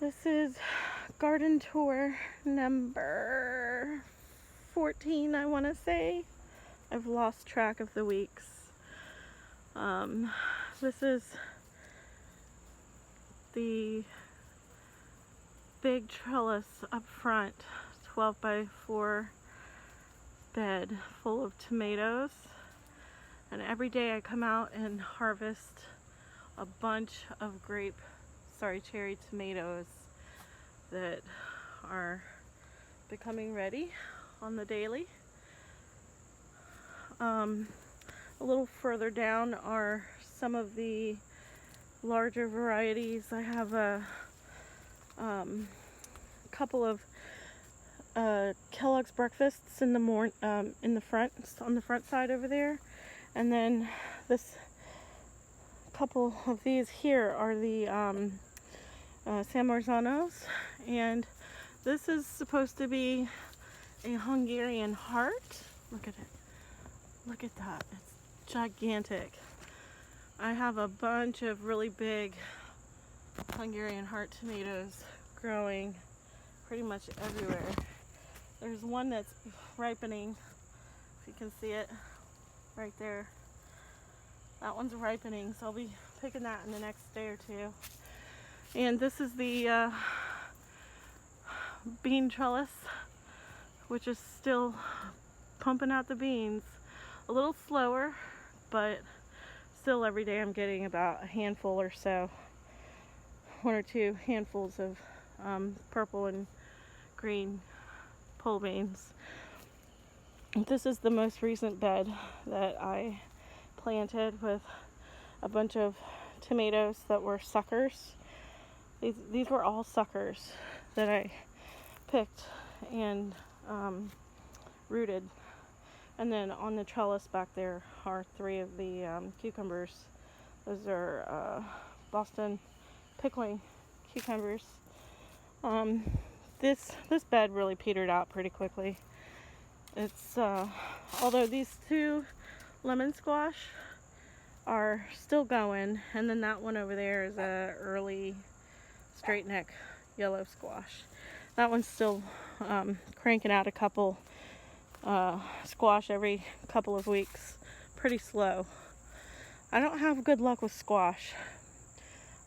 This is garden tour number 14, I want to say. I've lost track of the weeks. This is the big trellis up front, 12 by 4 bed full of tomatoes. And every day I come out and harvest a bunch of cherry tomatoes that are becoming ready on the daily. A little further down are some of the larger varieties. I have a couple of Kellogg's breakfasts in the front, on the front side over there, and then this couple of these here are the San Marzanos, and this is supposed to be a Hungarian heart. Look at it. Look at that. It's gigantic. I have a bunch of really big Hungarian heart tomatoes growing pretty much everywhere. There's one that's ripening, if you can see it right there. That one's ripening, so I'll be picking that in the next day or two. And this is the bean trellis, which is still pumping out the beans. A little slower, but still every day I'm getting about a handful or so. 1 or 2 handfuls of purple and green pole beans. This is the most recent bed that I planted with a bunch of tomatoes that were suckers. These were all suckers that I picked and rooted. And then on the trellis back there are 3 of the cucumbers. Those are Boston pickling cucumbers. This bed really petered out pretty quickly. It's although these 2 lemon squash are still going, and then that one over there is a early straight neck yellow squash. That one's still cranking out a couple squash every couple of weeks. Pretty slow. I don't have good luck with squash.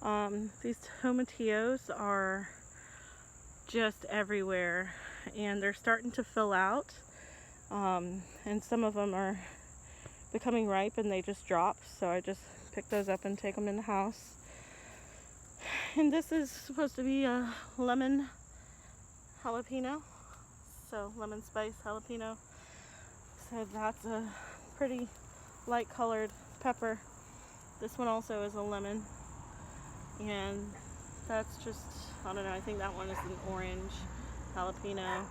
These tomatillos are just everywhere, and they're starting to fill out, and some of them are becoming ripe and they just drop, so I just pick those up and take them in the house. And this is supposed to be a lemon jalapeno, so lemon spice jalapeno. So that's a pretty light colored pepper. This one also is a lemon, and that's just, I don't know, I think that one is an orange jalapeno.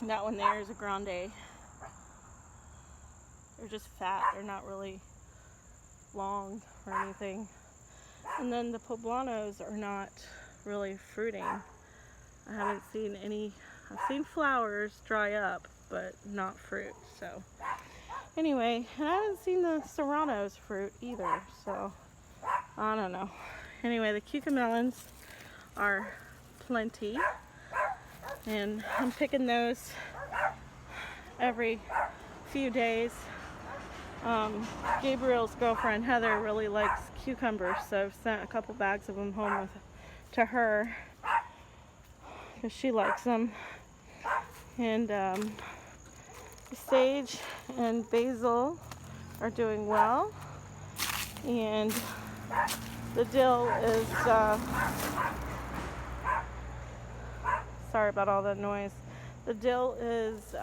That one there is a grande. They're just fat, they're not really long or anything. And then the poblanos are not really fruiting. I haven't seen any. I've seen flowers dry up, but not fruit. So anyway, and I haven't seen the serranos fruit either, so I don't know. Anyway, the cucamelons are plenty, and I'm picking those every few days. Gabriel's girlfriend Heather really likes cucumbers, so I've sent a couple bags of them home to her because she likes them. And the sage and basil are doing well, and the dill is sorry about all that noise. The dill is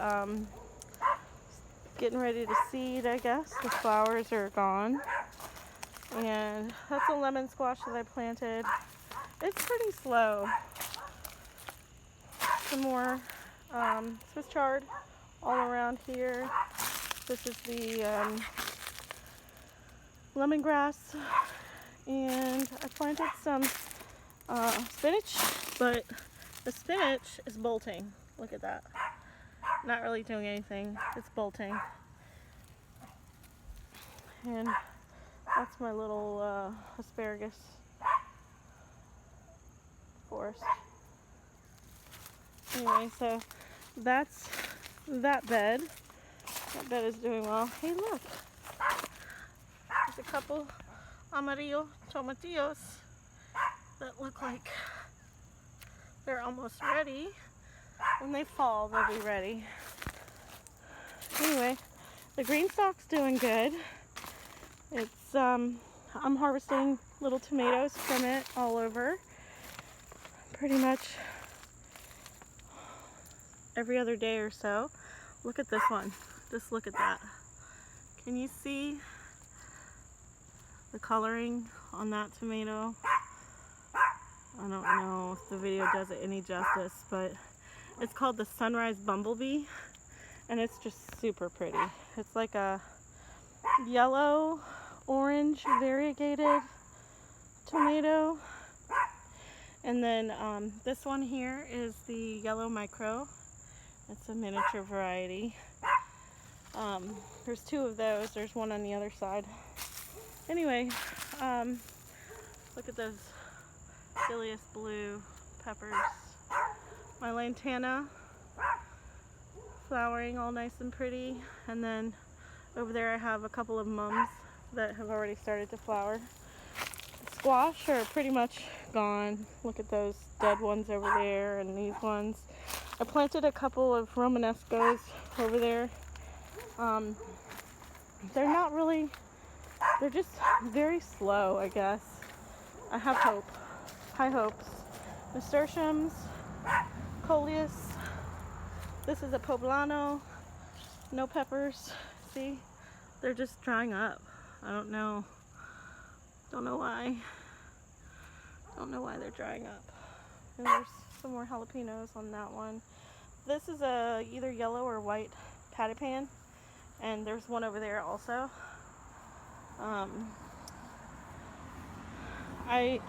getting ready to seed, I guess. The flowers are gone. And that's a lemon squash that I planted. It's pretty slow. Some more Swiss chard all around here. This is the lemongrass. And I planted some spinach, but the spinach is bolting. Look at that. Not really doing anything. It's bolting. And that's my little asparagus forest. Anyway, so that's that bed. That bed is doing well. Hey, look. There's a couple amarillo tomatillos that look like they're almost ready. When they fall, they'll be ready. Anyway, the green stalk's doing good. It's I'm harvesting little tomatoes from it all over. Pretty much every other day or so. Look at this one. Just look at that. Can you see the coloring on that tomato? I don't know if the video does it any justice, but it's called the Sunrise Bumblebee, and it's just super pretty. It's like a yellow, orange, variegated tomato. And then this one here is the Yellow Micro. It's a miniature variety. There's two of those. There's one on the other side. Anyway, look at those Phileas blue peppers. My lantana flowering all nice and pretty. And then over there I have a couple of mums that have already started to flower. The squash are pretty much gone. Look at those dead ones over there and these ones. I planted a couple of Romanescos over there. They're not really, they're just very slow, I guess. I have hope, high hopes. Nasturtiums, coleus. This is a poblano. No peppers. See, they're just drying up. I don't know why. Don't know why they're drying up. And there's some more jalapenos on that one. This is a either yellow or white patty pan, and there's one over there also. I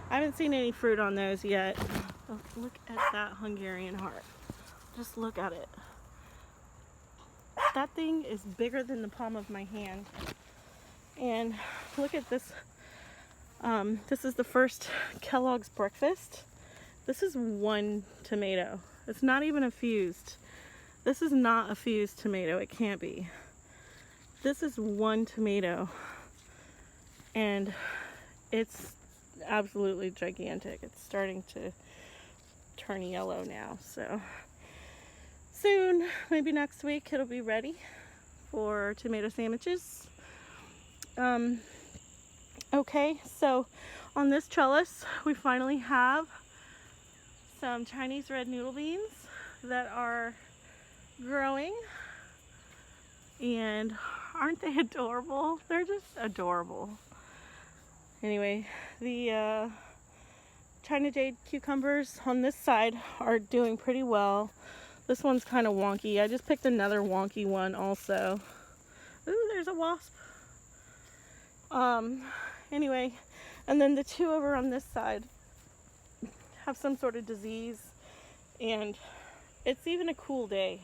haven't seen any fruit on those yet. Oh, look at that Hungarian heart. Just look at it. That thing is bigger than the palm of my hand. And look at this. This is the first Kellogg's breakfast. This is one tomato. It's not even a fused. This is not a fused tomato. It can't be. This is one tomato. And it's absolutely gigantic. It's starting to turn yellow now. So soon, maybe next week, it'll be ready for tomato sandwiches. Okay, so on this trellis, we finally have some Chinese red noodle beans that are growing. And aren't they adorable? They're just adorable. Anyway, the China Jade cucumbers on this side are doing pretty well. This one's kind of wonky. I just picked another wonky one also. Ooh, there's a wasp. Anyway, and then the two over on this side have some sort of disease, and it's even a cool day.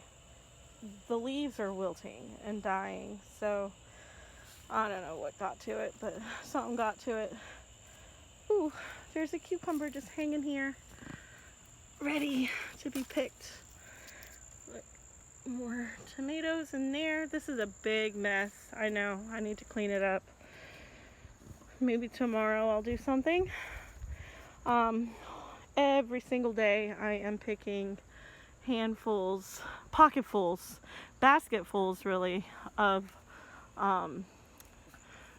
The leaves are wilting and dying, so I don't know what got to it, but something got to it. Ooh, there's a cucumber just hanging here, ready to be picked. Look, more tomatoes in there. This is a big mess. I know, I need to clean it up. Maybe tomorrow I'll do something. Every single day I am picking handfuls, pocketfuls, basketfuls really, of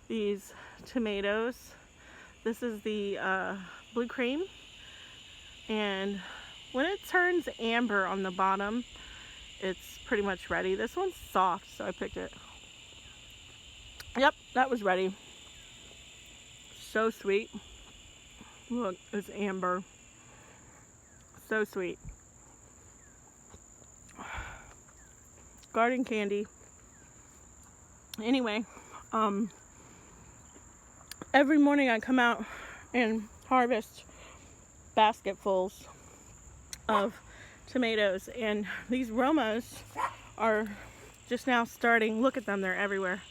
these tomatoes. This is the blue cream, and when it turns amber on the bottom, it's pretty much ready. This one's soft, so I picked it. Yep, that was ready. So sweet. Look, it's amber. So sweet. Garden candy. Anyway, every morning I come out and harvest basketfuls of tomatoes, and these Romas are just now starting. Look at them, they're everywhere.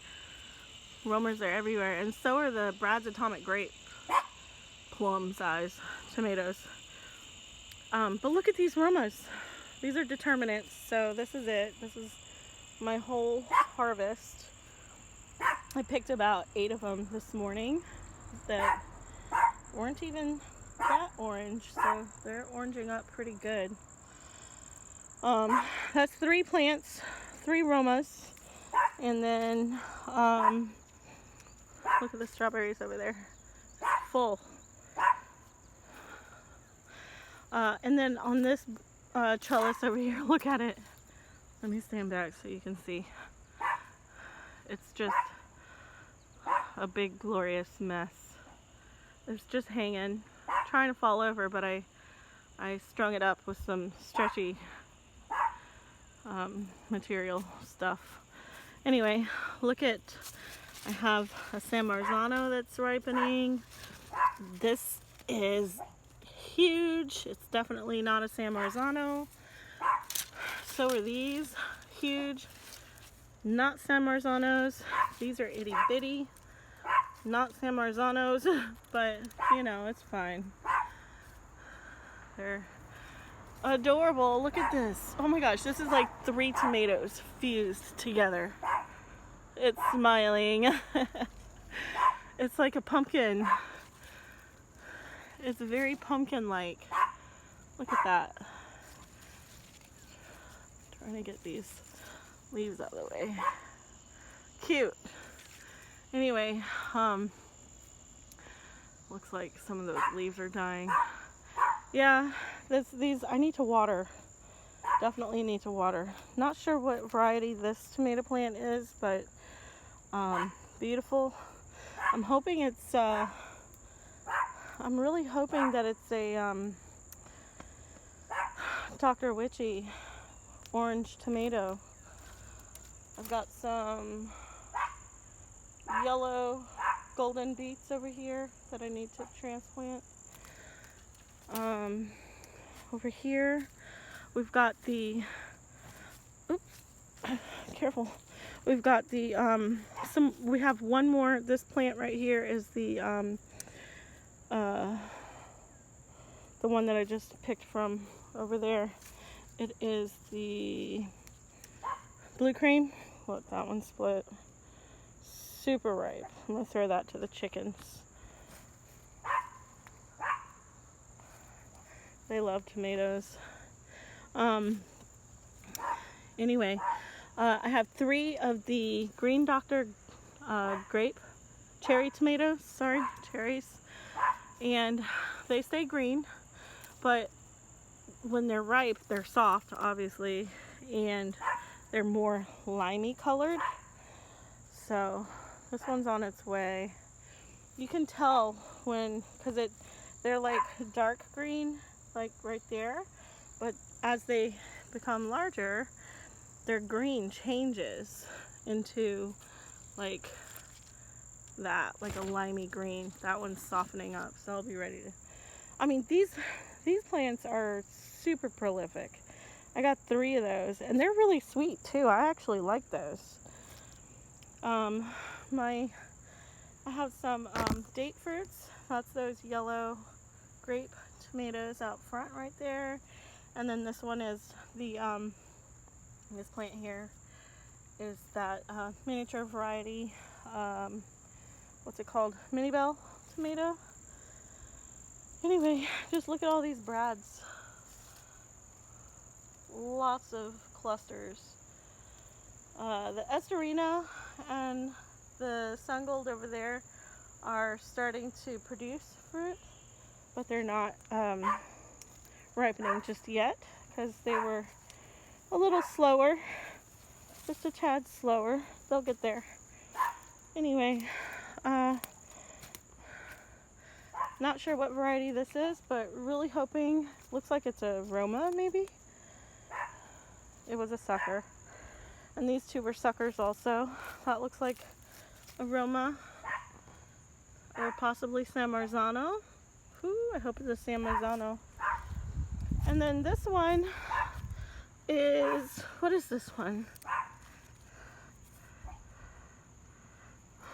Romas are everywhere, and so are the Brad's Atomic Grape plum size tomatoes. But look at these Romas. These are determinants, so this is it. This is my whole harvest. I picked about 8 of them this morning that weren't even that orange, so they're oranging up pretty good. That's 3 plants, 3 Romas, and then look at the strawberries over there, full. And then on this trellis over here, look at it. Let me stand back so you can see. It's just a big glorious mess. It's just hanging, trying to fall over, but I strung it up with some stretchy material stuff. Anyway, look at, I have a San Marzano that's ripening. This is huge. It's definitely not a San Marzano. So are these, huge. Not San Marzanos. These are itty bitty. Not San Marzanos, but you know, it's fine. They're adorable. Look at this. Oh my gosh, this is like 3 tomatoes fused together. It's smiling. It's like a pumpkin. It's very pumpkin-like. Look at that. Trying to get these leaves out of the way. Cute. Anyway, looks like some of those leaves are dying. Yeah, these I need to water. Definitely need to water. Not sure what variety this tomato plant is, but beautiful. I'm hoping it's I'm really hoping that it's a Dr. Witchy orange tomato. I've got some yellow golden beets over here that I need to transplant. Over here we've got the, oops, careful. We've got the we have one more. This plant right here is the one that I just picked from over there. It is the blue cream. Look, that one split. Super ripe. I'm gonna throw that to the chickens. They love tomatoes. Anyway, I have 3 of the Green Doctor cherry tomatoes. Sorry, cherries. And they stay green, but when they're ripe, they're soft, obviously, and they're more limey colored. So this one's on its way. You can tell when, because they're like dark green, like right there, but as they become larger, their green changes into like that, like a limey green. That one's softening up, so I'll be ready to, I mean, these plants are super prolific. I got 3 of those, and they're really sweet too. I actually like those. I have some date fruits. That's those yellow grape tomatoes out front right there. And then this one is the this plant here is that miniature variety, what's it called, Mini Bell tomato. Anyway, just look at all these brads. Lots of clusters. The Estorina and the Sungold over there are starting to produce fruit, but they're not ripening just yet because they were a little slower, just a tad slower. They'll get there. Anyway, not sure what variety this is, but really hoping, looks like it's a Roma maybe. It was a sucker. And these 2 were suckers also. That looks like a Roma or possibly San Marzano. Ooh, I hope it's a San Marzano. And then this one is, what is this one?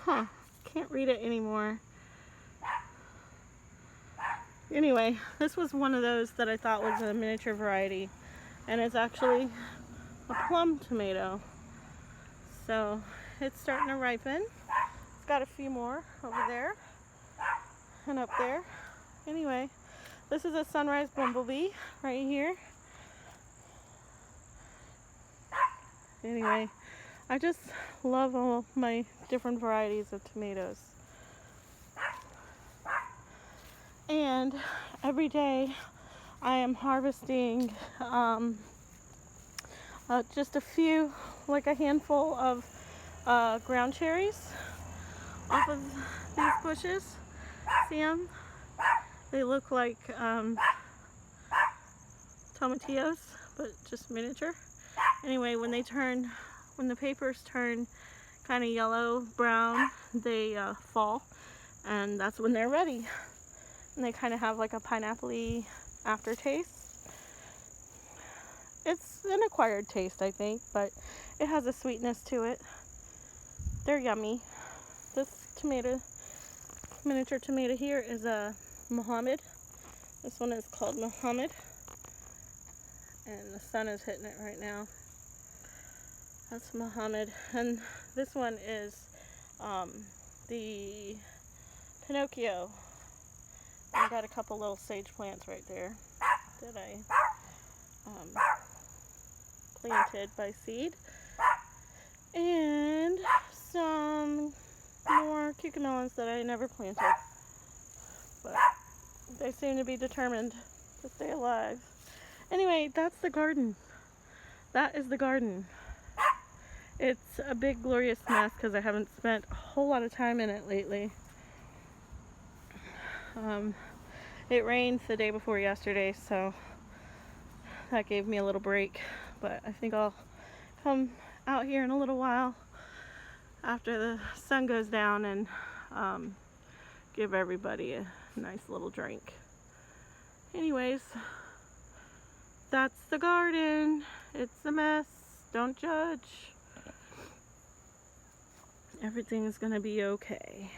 Huh, can't read it anymore. Anyway, this was one of those that I thought was a miniature variety, and it's actually a plum tomato. So it's starting to ripen. It's got a few more over there and up there. Anyway, this is a sunrise bumblebee right here. Anyway, I just love all my different varieties of tomatoes. And every day I am harvesting just a few, like a handful of ground cherries off of these bushes. See them? They look like tomatillos, but just miniature. Anyway, when the papers turn kind of yellow brown, they fall, and that's when they're ready. And they kind of have like a pineapple-y aftertaste. It's an acquired taste, I think, but it has a sweetness to it. They're yummy. This miniature tomato here is a Muhammad. This one is called Muhammad, and the sun is hitting it right now. That's Muhammad, and this one is the Pinocchio. I got a couple little sage plants right there that I planted by seed, and some more cucamelons that I never planted, but they seem to be determined to stay alive. Anyway, that's the garden. That is the garden. It's a big glorious mess because I haven't spent a whole lot of time in it lately. It rained the day before yesterday, so that gave me a little break, but I think I'll come out here in a little while after the sun goes down and give everybody a nice little drink. Anyways, that's the garden. It's a mess. Don't judge. Everything is gonna be okay.